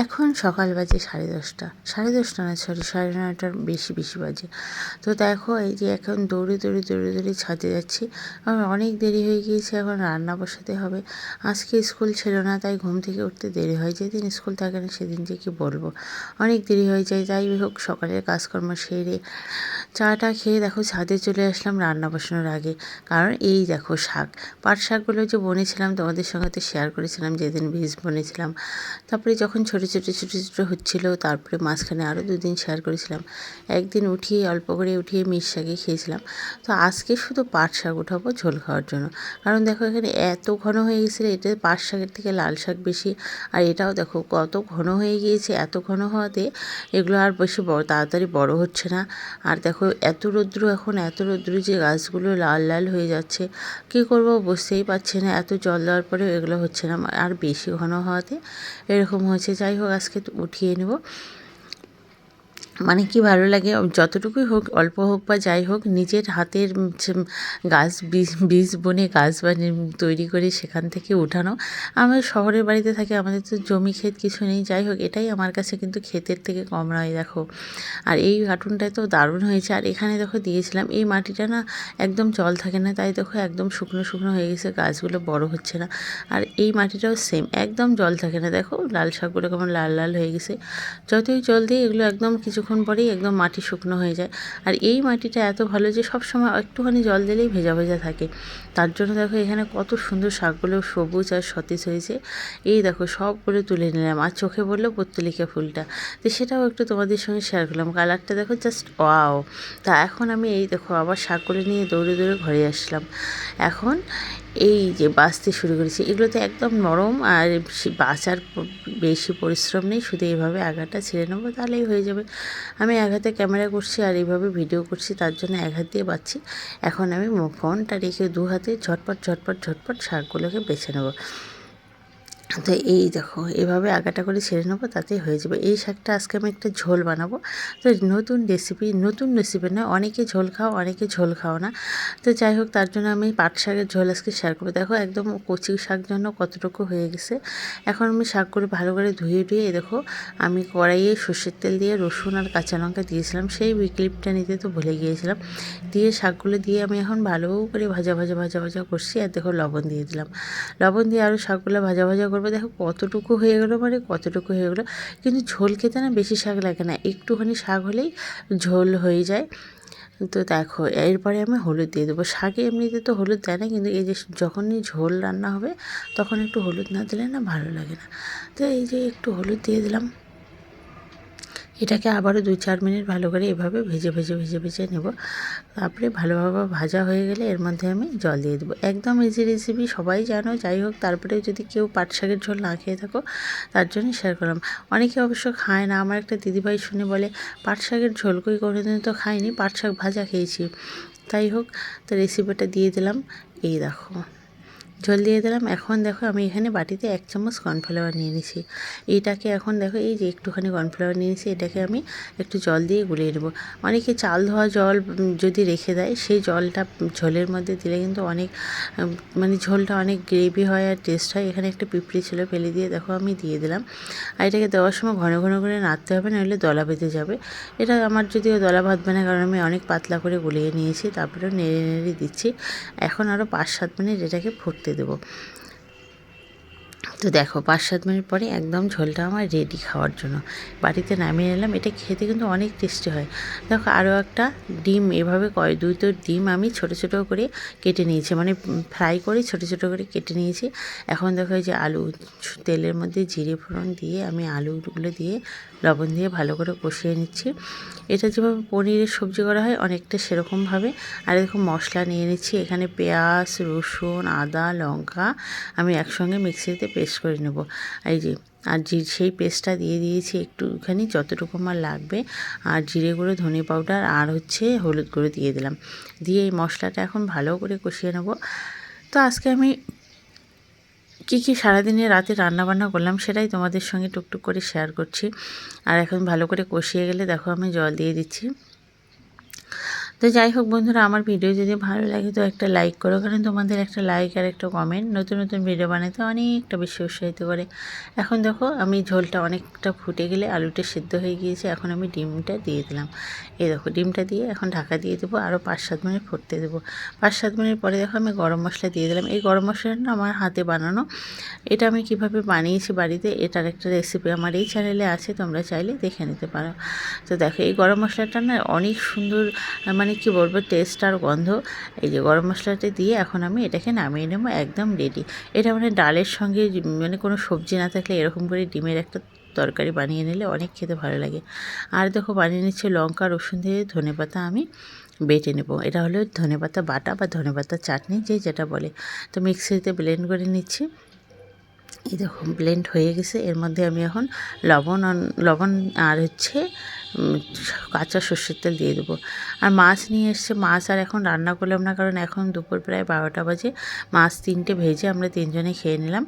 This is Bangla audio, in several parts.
এখন সকাল বাজে 10:30, 10:30 না, সরি 9:30 বেশি বাজে। তো দেখো এই যে এখন দৌড়ে ছাদে যাচ্ছি। আমার অনেক দেরি হয়ে গিয়েছে, এখন রান্না বসাতে হবে। আজকে স্কুল ছিল না, তাই ঘুম থেকে উঠতে দেরি হয়। যেদিন স্কুল থাকে না সেদিন যে কি বলবো, অনেক দেরি হয়ে যায়। যাই হোক, সকালের কাজকর্ম সেরে চাটা খেয়ে দেখো ছাদে চলে আসলাম রান্না বসানোর আগে। কারণ এই দেখো পাট শাকগুলো যে বনেছিলাম তোমাদের সঙ্গে তো শেয়ার করেছিলাম যেদিন বীজ বনেছিলাম। তারপরে যখন ছোটো হচ্ছিলো, তারপরে মাঝখানে আরও 2 দিন শেয়ার করেছিলাম। একদিন অল্প করে উঠিয়ে মিশ শাকে খেয়েছিলাম। তো আজকে শুধু পাট শাক উঠাবো ঝোল খাওয়ার জন্য। কারণ দেখো এখানে এত ঘন হয়ে গেছিলো, এটা পাট শাকের থেকে লাল শাক বেশি। আর এটাও দেখো কত ঘন হয়ে গিয়েছে। এত ঘন হওয়াতে এগুলো আর বেশি তাড়াতাড়ি বড় হচ্ছে না। আর দেখো এত রৌদ্র যে গাছগুলো লাল হয়ে যাচ্ছে। কী করব বুঝতেই পারছি না, এত জল দেওয়ার পরেও এগুলো হচ্ছে না। আর বেশি ঘন হওয়াতে এরকম হয়েছে। যাই হোক, আজকে উঠিয়ে নেব। মানে কি ভালো লাগে, যতটুকুই হোক, অল্প হোক বা যাই হোক, নিজের হাতের গাছ বীজ বনে গাছ তৈরি করে সেখান থেকে উঠানো। আমরা শহরের বাড়িতে থাকি, আমাদের তো জমি ক্ষেত কিছু নেই। যাই হোক, এটাই আমার কাছে কিন্তু ক্ষেতের থেকে কম নয়। দেখো, আর এই কার্টুনটায় তো দারুণ হয়েছে। আর এখানে দেখো দিয়েছিলাম, এই মাটিটা না একদম জল থাকে না, তাই দেখো একদম শুকনো হয়ে গেছে, গাছগুলো বড় হচ্ছে না। আর এই মাটিটাও সেম, একদম জল থাকে না। দেখো লাল শাকগুলো কেমন লাল হয়ে গেছে। যতই জল দিই এগুলো একদম কিছুক্ষণ পরেই একদম মাটি শুকনো হয়ে যায়। আর এই মাটিটা এত ভালো যে সবসময় একটুখানি জল দিলেই ভেজা থাকে। তার জন্য দেখো এখানে কত সুন্দর শাকগুলো সবুজ আর সতেজ হয়েছে। এই দেখো সবগুলো তুলে নিলাম। আর চোখে পড়লো পত্তলিকা ফুলটা, তো সেটাও একটু তোমাদের সঙ্গে শেয়ার করলাম। কালারটা দেখো জাস্ট ওয়াও। তা এখন আমি এই দেখো আবার শাকগুলো নিয়ে দৌড়ে ঘরে আসলাম। এখন এই যে বাছতে শুরু করেছি, এগুলোতে একদম নরম, আর বাছার বেশি পরিশ্রম নেই। শুধু এইভাবে আগাটা ছেড়ে নেবো, তাহলেই হয়ে যাবে। আমি এক হাতে ক্যামেরা করছি আর এইভাবে ভিডিও করছি, তার জন্য এক হাত দিয়ে বাছছি। এখন আমি ফোনটা রেখে 2 হাতে ঝটপট শাকগুলোকে বেছে নেবো। তো এই দেখো এভাবে আগাটা করে ছেড়ে নেবো, তাতেই হয়ে যাবে। এই শাকটা আজকে আমি একটা ঝোল বানাবো। তো নতুন রেসিপি নয়, অনেকে ঝোল খাও, অনেকে ঝোল খাও না। তো যাই হোক, তার জন্য আমি পাট শাকের ঝোল আজকে শেয়ার করবো। দেখো একদম কচি শাক জন্য কতটুকু হয়ে গেছে। এখন আমি শাকগুলো ভালো করে ধুয়ে দেখো আমি কড়াইয়ে সর্ষের তেল দিয়ে রসুন আর কাঁচা লঙ্কা দিয়েছিলাম, সেই ক্লিপটা নিতে তো ভুলে গিয়েছিলাম। দিয়ে শাকগুলো দিয়ে আমি এখন ভালো করে ভাজা করছি। আর দেখো লবণ দিয়ে দিলাম, লবণ দিয়ে আরও শাকগুলো ভাজা করবো। দেখো কতটুকু হয়ে গেলো, কিন্তু ঝোল খেতে না বেশি শাক লাগে না, একটুখানি শাক হলেই ঝোল হয়ে যায়। তো দেখো এরপরে আমি হলুদ দিয়ে দেবো। শাকে এমনিতে তো হলুদ দেয় না, কিন্তু এই যে যখনই ঝোল রান্না হবে তখন একটু হলুদ না দিলে না ভালো লাগে না। তো এই যে একটু হলুদ দিয়ে দিলাম। এটাকে আবারও 2-4 মিনিট ভালো করে এভাবে ভেজে নেব। তারপরে ভালোভাবে ভাজা হয়ে গেলে এর মধ্যে আমি জল দিয়ে দেবো। একদম ইজি রেসিপি, সবাই জানো। যাই হোক, তারপরে যদি কেউ পাট শাকের ঝোল না খেয়ে থাকো, তার জন্য শেয়ার করলাম। অনেকে অবশ্য খায় না। আমার একটা দিদিভাই শুনে বলে, পাট শাকের ঝোল কই কোনোদিন তো খাইনি, পাট শাক ভাজা খেয়েছি। তাই হোক, তো রেসিপিটা দিয়ে দিলাম। এই দেখো ঝোল দিয়ে দিলাম। এখন দেখো আমি এখানে বাটিতে 1 চামচ কর্নফ্লাওয়ার নিয়ে নিয়েছি। এইটাকে এখন দেখো এই যে একটুখানি কর্নফ্লাওয়ার নিয়েছি, এটাকে আমি একটু জল দিয়ে গুলিয়ে নেবো। অনেকে চাল ধোয়া জল যদি রেখে দেয়, সেই জলটা ঝোলের মধ্যে দিলে কিন্তু অনেক মানে ঝোলটা অনেক গ্রেভি হয় আর টেস্ট হয়। এখানে একটা পিঁপড়ি ছিল, ফেলে দিয়ে দেখো আমি দিয়ে দিলাম। আর এটাকে দেওয়ার সময় ঘন করে নাড়তে হবে, নাহলে দলা বেঁধে যাবে। এটা আমার যদিও দলা বাঁধবে না, কারণ আমি অনেক পাতলা করে গুলিয়ে নিয়েছি। তারপরে নেড়ে দিচ্ছি। এখন আরও 5-7 মিনিট এটাকে ফুটতে দেবো। তো দেখো 5-7 মিনিট পরে একদম ঝোলটা আমার রেডি খাওয়ার জন্য। বাড়িতে নামিয়ে নিলাম। এটা খেতে কিন্তু অনেক টেস্টি হয়। দেখো আরও একটা ডিম, এভাবে 2টো ডিম আমি ছোটো করে কেটে নিয়েছি, মানে ফ্রাই করে ছোটো করে কেটে নিয়েছি। এখন দেখো এই যে আলু, তেলের মধ্যে জিরে ফোড়ন দিয়ে আমি আলুগুলো দিয়ে লবণ দিয়ে ভালো করে কষিয়ে নিচ্ছি। এটা যেভাবে পনিরের সবজি করা হয় অনেকটা সেরকমভাবে। আর এরকম মশলা নিয়ে নিচ্ছি। এখানে পেঁয়াজ, রসুন, আদা, লঙ্কা আমি একসঙ্গে মিক্সিতে পেস্ট করে নেব। এই যে আর সেই পেস্টটা দিয়ে দিয়েছি একটুখানি, যতটুকু আমার লাগবে। আর জিরে গুঁড়ো, ধনে পাউডার আর হলুদ গুঁড়ো দিয়ে দিলাম। দিয়ে এই মশলাটা এখন ভালো করে কষিয়ে নেব। তো আজকে আমি কী সারাদিনে রাতে রান্নাবান্না করলাম সেটাই তোমাদের সঙ্গে টুকটুক করে শেয়ার করছি। আর এখন ভালো করে কষিয়ে গেলে দেখো আমি জল দিয়ে দিচ্ছি। তো যাই হোক বন্ধুরা, আমার ভিডিও যদি ভালো লাগে তো একটা লাইক করো, কারণ তোমাদের একটা লাইক আর একটা কমেন্ট নতুন নতুন ভিডিও বানাতে অনেকটা বেশি উৎসাহিত করে। এখন দেখো আমি ঝোলটা অনেকটা ফুটে গেলে আলুটা সিদ্ধ হয়ে গিয়েছে, এখন আমি ডিমটা দিয়ে দিলাম। এই দেখো ডিমটা দিয়ে এখন ঢাকা দিয়ে দেবো, আরও 5-7 মিনিট ফুটতে দেবো। 5-7 মিনিট পরে দেখো আমি গরম মশলা দিয়ে দিলাম। এই গরম মশলাটা আমার হাতে বানানো, এটা আমি কিভাবে বানিয়েছি বাড়িতে এটার একটা রেসিপি আমার এই চ্যানেলে আছে, তোমরা চাইলে দেখে নিতে পারো। তো দেখো এই গরম মশলাটা না অনেক সুন্দর, মানে কি বলবো, টেস্ট আর গন্ধ। এই যে গরম মশলাটা দিয়ে এখন আমি এটাকে নামিয়ে নেবো, একদম রেডি। এটা মানে ডালের সঙ্গে মানে কোনো সবজি না থাকলে এরকম করে ডিমের একটা তরকারি বানিয়ে নিলে অনেক খেতে ভালো লাগে। আর দেখো বানিয়ে নিচ্ছে লঙ্কা রসুন দিয়ে ধনেপাতা আমি বেটে নেব। এটা হলো ধনেপাতা বাটা বা ধনেপাতা চাটনি, যে যেটা বলে। তো মিক্সিতে ব্লেন্ড করে নিচ্ছি। এই দেখো ব্লেন্ড হয়ে গেছে। এর মধ্যে আমি এখন লবণ আর হচ্ছে কাঁচা সর্ষের তেল দিয়ে দেবো। আর মাছ নিয়ে এসছে, মাছ আর এখন রান্না করলাম না, কারণ এখন দুপুর প্রায় 12টা বাজে। মাছ 3টে ভেজে আমরা 3জনে খেয়ে নিলাম।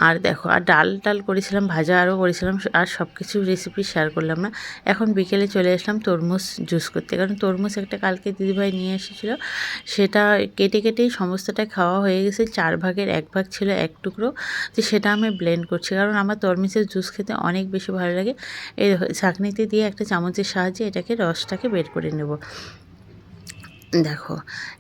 আর দেখো আর ডাল করেছিলাম, ভাজা আরও করেছিলাম, আর সব কিছু রেসিপি শেয়ার করলাম না। এখন বিকেলে চলে আসলাম তরমুজ জুস করতে, কারণ তরমুজ একটা কালকে দিদিভাই নিয়ে এসেছিলো, সেটা কেটেই সমস্তটা খাওয়া হয়ে গেছে। 4 ভাগের 1 ভাগ ছিল 1 টুকরো। তো সেটা আমি ব্লেন্ড করছি, কারণ আমার তরমুজের জুস খেতে অনেক বেশি ভালো লাগে। এই ছাঁকনিতে দিয়ে একটা চামচের সাহায্যে এটাকে রসটাকে বের করে নেব। দেখো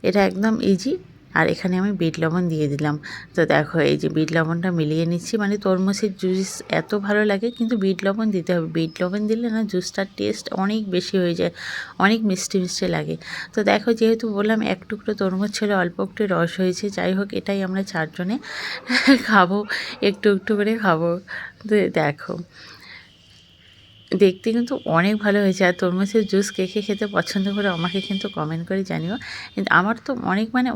এটা একদম ইজি। আর এখানে আমি বিট লবণ দিয়ে দিলাম। তো দেখো এই যে বিট লবণটা মিলিয়ে নিচ্ছি, মানে তরমুজের জুস এত ভালো লাগে, কিন্তু বিট লবণ দিতে হবে। বিট লবণ দিলে না জুসটার টেস্ট অনেক বেশি হয়ে যায়, অনেক মিষ্টি মিষ্টি লাগে। তো দেখো যেহেতু বললাম 1 টুকরো তরমুজ ছিল, অল্প একটু রস হয়েছে। যাই হোক এটাই আমরা 4 জনে খাবো, একটু একটু করে খাবো। তো দেখো দেখতে কিন্তু অনেক ভালো হয়েছে। আর তরমুজের জুস কে কে খেতে পছন্দ করে আমাকে কিন্তু কমেন্ট করে জানিও। কিন্তু আমার তো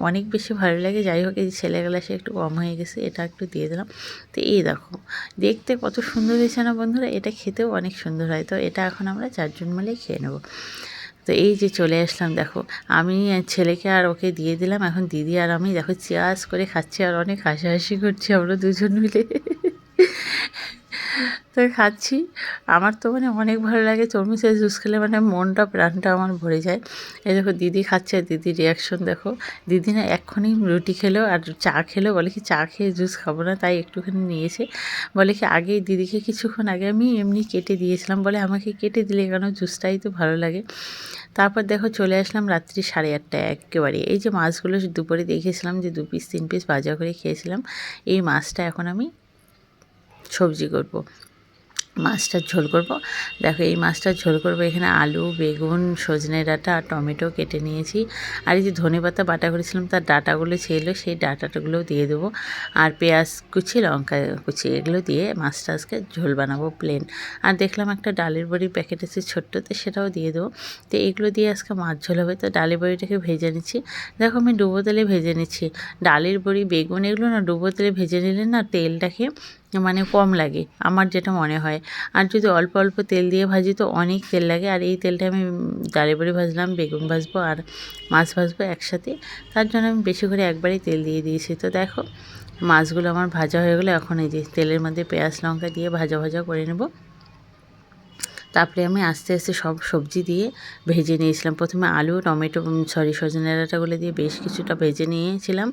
অনেক বেশি ভালো লাগে। যাই হোক এই ছেলে গ্লাসে একটু কম হয়ে গেছে, এটা একটু দিয়ে দিলাম। তো এই দেখো দেখতে কত সুন্দর হয়েছে না বন্ধুরা, এটা খেতেও অনেক সুন্দর হয়। তো এটা এখন আমরা 4 জন মিলে খেয়ে নেব। তো এই যে চলে আসলাম, দেখো আমি ছেলেকে আর ওকে দিয়ে দিলাম। এখন দিদি আর আমি দেখো চিয়ার্স করে খাচ্ছি, আর অনেক হাসাহাসি করছি আমরা 2জন মিলে। তো খাচ্ছি। আমার তো মানে অনেক ভালো লাগে তরমুজের জুস খেলে, মানে মনটা প্রাণটা আমার ভরে যায়। এই দেখো দিদি খাচ্ছে, আর দিদির রিয়াকশন দেখো। দিদি না এক্ষুনি রুটি খেলো আর চা খেলো, বলে কি চা খেয়ে জুস খাবো না, তাই একটুখানি নিয়েছে। বলে কি আগে দিদিকে কিছুক্ষণ আগে আমি এমনি কেটে দিয়েছিলাম, বলে আমাকে কেটে দিলে কেন, জুসটাই তো ভালো লাগে। তারপর দেখো চলে আসলাম রাত্রি 8:30 একেবারে। এই যে মাছগুলো দুপুরে দেখেছিলাম যে 2 পিস 3 পিস ভাজা করে খেয়েছিলাম, এই মাছটা এখন আমি সবজি করব, মাছটার ঝোল করব। দেখো এই মাছটার ঝোল করব, এখানে আলু বেগুন সজনে ডাঁটা আর টমেটো কেটে নিয়েছি। আর এই যে ধনেপাতা বাটা করেছিলাম তার ডাঁটাগুলো ছিল, সেই ডাঁটাগুলোও দিয়ে দেবো। আর পেঁয়াজ কুচি লঙ্কা কুচি এগুলো দিয়ে মাছটা আজকে ঝোল বানাবো প্লেন। আর দেখলাম একটা ডালের বড়ির প্যাকেট আছে ছোট্ট, তো সেটাও দিয়ে দেবো। তো এগুলো দিয়ে আজকে মাছ ঝোল হবে। তো ডালের বড়িটাকে ভেজে নিচ্ছি। দেখো আমি ডুবো তেলে ভেজে নিচ্ছি। ডালের বড়ি বেগুন এগুলো না ডুবো তেলে ভেজে নিলে না তেলটাকে মানে কম লাগে, আমার যেটা মনে হয়। আর যদি অল্প অল্প তেল দিয়ে ভাজি তো অনেক তেল লাগে। আর এই তেলটা আমি ডালের বড়ি ভাজলাম, বেগুন ভাজবো আর মাছ ভাজবো একসাথে, তার জন্য আমি বেশি করে একবারেই তেল দিয়ে দিয়েছি। তো দেখো মাছগুলো আমার ভাজা হয়ে গেলো, এখন এই যে তেলের মধ্যে পেঁয়াজ লঙ্কা দিয়ে ভাজা ভাজা করে নেব। তারপরে আমি আস্তে আস্তে সব সবজি দিয়ে ভেজে নিয়েছিলাম। প্রথমে আলু টমেটো সজনে ডাঁটাগুলো দিয়ে বেশ কিছুটা ভেজে নিয়েছিলাম।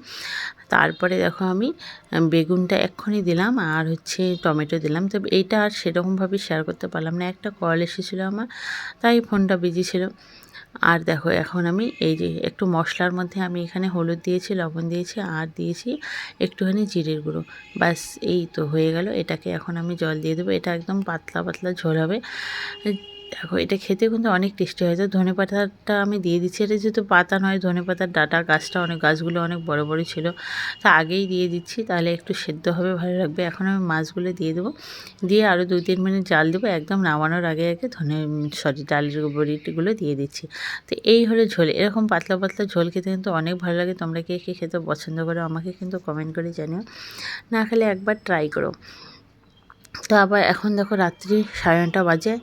তারপরে দেখো আমি বেগুনটা এক্ষুনি দিলাম, আর হচ্ছে টমেটো দিলাম। তো এইটা আর সেরকমভাবে শেয়ার করতে পারলাম না, একটা কল এসেছিলো আমার, তাই ফোনটা বিজি ছিল। আর দেখো এখন আমি এই যে একটু মশলার মধ্যে আমি এখানে হলুদ দিয়েছি, লবণ দিয়েছি, আর দিয়েছি একটুখানি জিরের গুঁড়ো। ব্যাস এই তো হয়ে গেল। এটাকে এখন আমি জল দিয়ে দেবো, এটা একদম পাতলা পাতলা ঝোল হবে। দেখো এটা খেতে কিন্তু অনেক টেস্টি হয়। তো ধনেপাতাটা আমি দিয়ে দিচ্ছি, এটা যেহেতু পাতা নয় ধনেপাতার ডাঁটা, গাছগুলো অনেক বড় বড় ছিল, তা আগেই দিয়ে দিচ্ছি, তাহলে একটু সেদ্ধ হবে, ভালো লাগবে। এখন আমি মাছগুলো দিয়ে দেবো, দিয়ে আরও 2-3 মিনিট জাল দেবো। একদম নামানোর আগে ডালের বড়িগুলো দিয়ে দিচ্ছি। তো এই হলো ঝোল। এরকম পাতলা পাতলা ঝোল খেতে কিন্তু অনেক ভালো লাগে। তোমরা কে কে খেতে পছন্দ করো আমাকে কিন্তু কমেন্ট করে জানিও, না খেলে একবার ট্রাই করো। তো আবার এখন দেখো রাত্রি 9:30 বাজে,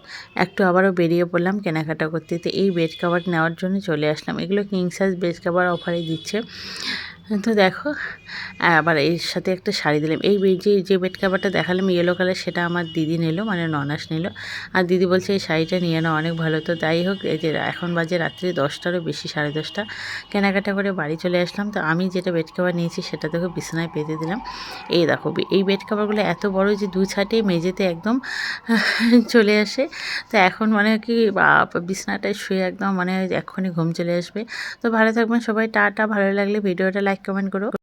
একটু আবারও বেরিয়ে পড়লাম কেনাকাটা করতে। তো এই বেড কভার নেওয়ার জন্য চলে আসলাম। এগুলো কিং সাইজ বেড কভার অফারে দিচ্ছে। তো দেখো আবার এর সাথে একটা শাড়ি দিলাম। এই যে বেড কাভারটা দেখালাম ইয়েলো কালার, সেটা আমার দিদি নিল, মানে ননাস নিল। আর দিদি বলছে এই শাড়িটা নিয়ে নাও, অনেক ভালো। তো তাই হোক, এই যে এখন বাজে রাত্রি 10টারও বেশি, 10:30, কেনাকাটা করে বাড়ি চলে আসলাম। তো আমি যেটা বেড কাভার নিয়েছি সেটা দেখো বিছানায় পেতে দিলাম। এই দেখো এই বেড কাভারগুলো এত বড় যে 2 ছাটে মেঝেতে একদম চলে আসে। তো এখন মানে কি বিছানাটায় শুয়ে একদম মানে এক্ষুনি ঘুম চলে আসবে। তো ভালো থাকবেন সবাই, টাটা। ভালো লাগলে ভিডিওটা লাইক কমেন্ট করো।